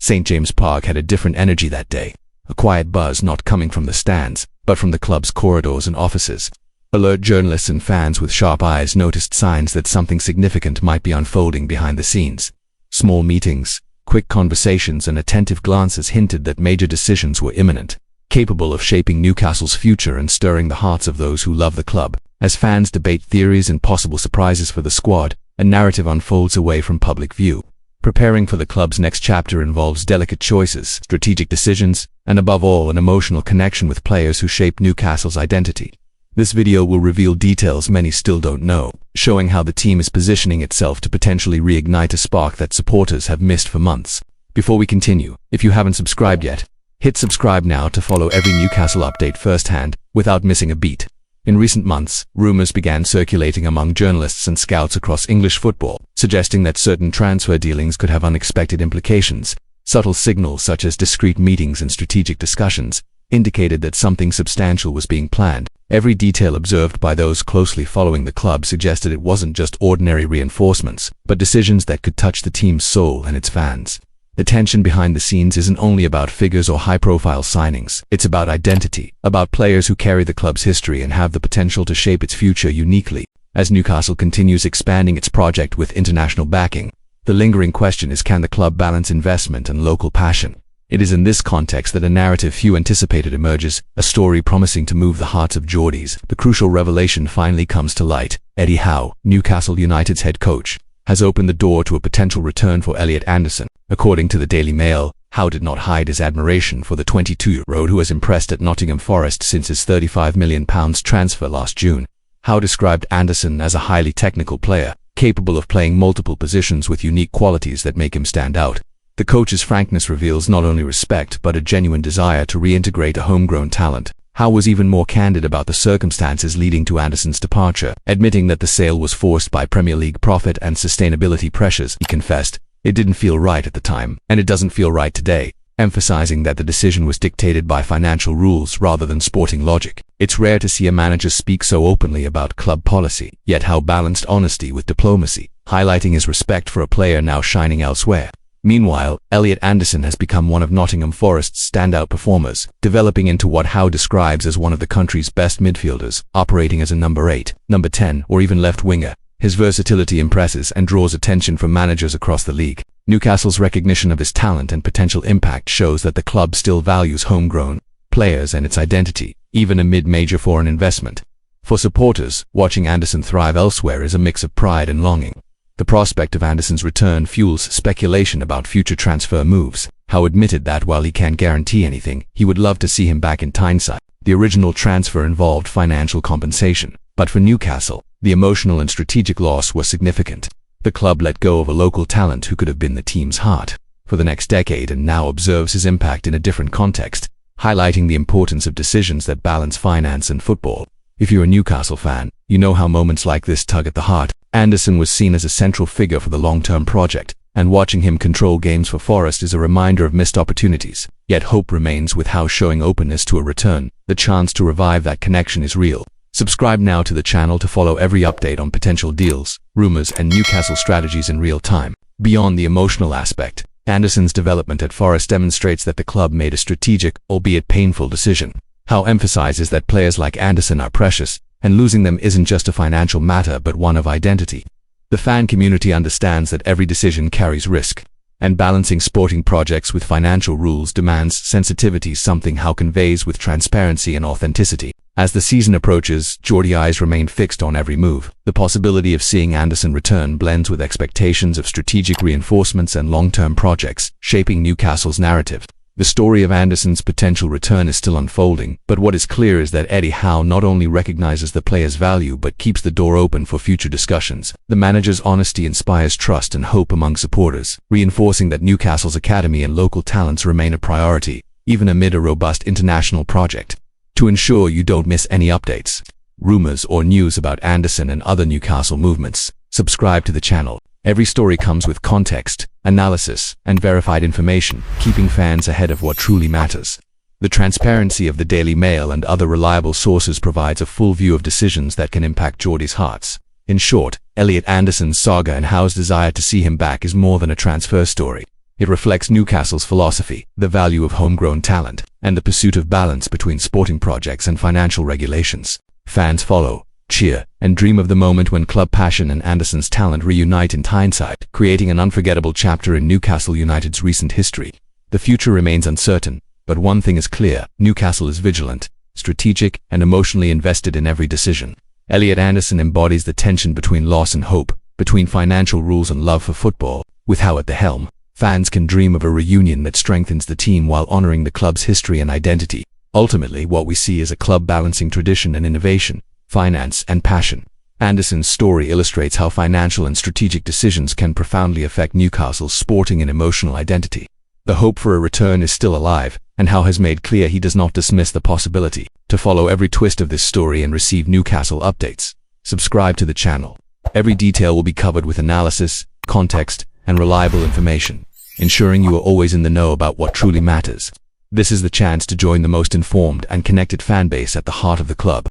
St. James Park had a different energy that day, a quiet buzz not coming from the stands, but from the club's corridors and offices. Alert journalists and fans with sharp eyes noticed signs that something significant might be unfolding behind the scenes. Small meetings, quick conversations, and attentive glances hinted that major decisions were imminent, capable of shaping Newcastle's future and stirring the hearts of those who love the club. As fans debate theories and possible surprises for the squad, a narrative unfolds away from public view. Preparing for the club's next chapter involves delicate choices, strategic decisions, and above all, an emotional connection with players who shape Newcastle's identity. This video will reveal details many still don't know, showing how the team is positioning itself to potentially reignite a spark that supporters have missed for months. Before we continue, if you haven't subscribed yet, hit subscribe now to follow every Newcastle update firsthand, without missing a beat. In recent months, rumours began circulating among journalists and scouts across English football, suggesting that certain transfer dealings could have unexpected implications. Subtle signals such as discreet meetings and strategic discussions indicated that something substantial was being planned. Every detail observed by those closely following the club suggested it wasn't just ordinary reinforcements, but decisions that could touch the team's soul and its fans. The tension behind the scenes isn't only about figures or high-profile signings. It's about identity, about players who carry the club's history and have the potential to shape its future uniquely. As Newcastle continues expanding its project with international backing, the lingering question is, can the club balance investment and local passion? It is in this context that a narrative few anticipated emerges, a story promising to move the hearts of Geordies. The crucial revelation finally comes to light. Eddie Howe, Newcastle United's head coach, has opened the door to a potential return for Elliot Anderson. According to the Daily Mail, Howe did not hide his admiration for the 22-year-old who has impressed at Nottingham Forest since his £35 million transfer last June. Howe described Anderson as a highly technical player, capable of playing multiple positions with unique qualities that make him stand out. The coach's frankness reveals not only respect but a genuine desire to reintegrate a homegrown talent. Howe was even more candid about the circumstances leading to Anderson's departure, admitting that the sale was forced by Premier League profit and sustainability pressures. He confessed, "It didn't feel right at the time, and it doesn't feel right today," emphasizing that the decision was dictated by financial rules rather than sporting logic. It's rare to see a manager speak so openly about club policy, yet Howe balanced honesty with diplomacy, highlighting his respect for a player now shining elsewhere. Meanwhile, Elliot Anderson has become one of Nottingham Forest's standout performers, developing into what Howe describes as one of the country's best midfielders, operating as a number 8, number 10, or even left winger. His versatility impresses and draws attention from managers across the league. Newcastle's recognition of his talent and potential impact shows that the club still values homegrown players and its identity, even amid major foreign investment. For supporters, watching Anderson thrive elsewhere is a mix of pride and longing. The prospect of Anderson's return fuels speculation about future transfer moves. Howe admitted that while he can't guarantee anything, he would love to see him back in Tyneside. The original transfer involved financial compensation, but for Newcastle, the emotional and strategic loss was significant. The club let go of a local talent who could have been the team's heart for the next decade and now observes his impact in a different context, highlighting the importance of decisions that balance finance and football. If you're a Newcastle fan, you know how moments like this tug at the heart. Anderson was seen as a central figure for the long-term project, and watching him control games for Forest is a reminder of missed opportunities. Yet hope remains, with Howe showing openness to a return. The chance to revive that connection is real. Subscribe now to the channel to follow every update on potential deals, rumours, and Newcastle strategies in real time. Beyond the emotional aspect, Anderson's development at Forest demonstrates that the club made a strategic, albeit painful, decision. Howe emphasizes that players like Anderson are precious, and losing them isn't just a financial matter but one of identity. The fan community understands that every decision carries risk, and balancing sporting projects with financial rules demands sensitivity, something Howe conveys with transparency and authenticity. As the season approaches, Geordie eyes remain fixed on every move. The possibility of seeing Anderson return blends with expectations of strategic reinforcements and long-term projects, shaping Newcastle's narrative. The story of Anderson's potential return is still unfolding, but what is clear is that Eddie Howe not only recognizes the player's value but keeps the door open for future discussions. The manager's honesty inspires trust and hope among supporters, reinforcing that Newcastle's academy and local talents remain a priority, even amid a robust international project. To ensure you don't miss any updates, rumours, or news about Anderson and other Newcastle movements, subscribe to the channel. Every story comes with context, analysis, and verified information, keeping fans ahead of what truly matters. The transparency of the Daily Mail and other reliable sources provides a full view of decisions that can impact Geordie's hearts. In short, Elliot Anderson's saga and Howe's desire to see him back is more than a transfer story. It reflects Newcastle's philosophy, the value of homegrown talent, and the pursuit of balance between sporting projects and financial regulations. Fans follow, cheer, and dream of the moment when club passion and Anderson's talent reunite in Tyneside, creating an unforgettable chapter in Newcastle United's recent history. The future remains uncertain, but one thing is clear: Newcastle is vigilant, strategic, and emotionally invested in every decision. Elliot Anderson embodies the tension between loss and hope, between financial rules and love for football. With Howe at the helm, fans can dream of a reunion that strengthens the team while honoring the club's history and identity. Ultimately, what we see is a club balancing tradition and innovation, finance and passion. Anderson's story illustrates how financial and strategic decisions can profoundly affect Newcastle's sporting and emotional identity. The hope for a return is still alive, and Howe has made clear he does not dismiss the possibility. To follow every twist of this story and receive Newcastle updates, subscribe to the channel. Every detail will be covered with analysis, context, and reliable information, ensuring you are always in the know about what truly matters. This is the chance to join the most informed and connected fan base at the heart of the club.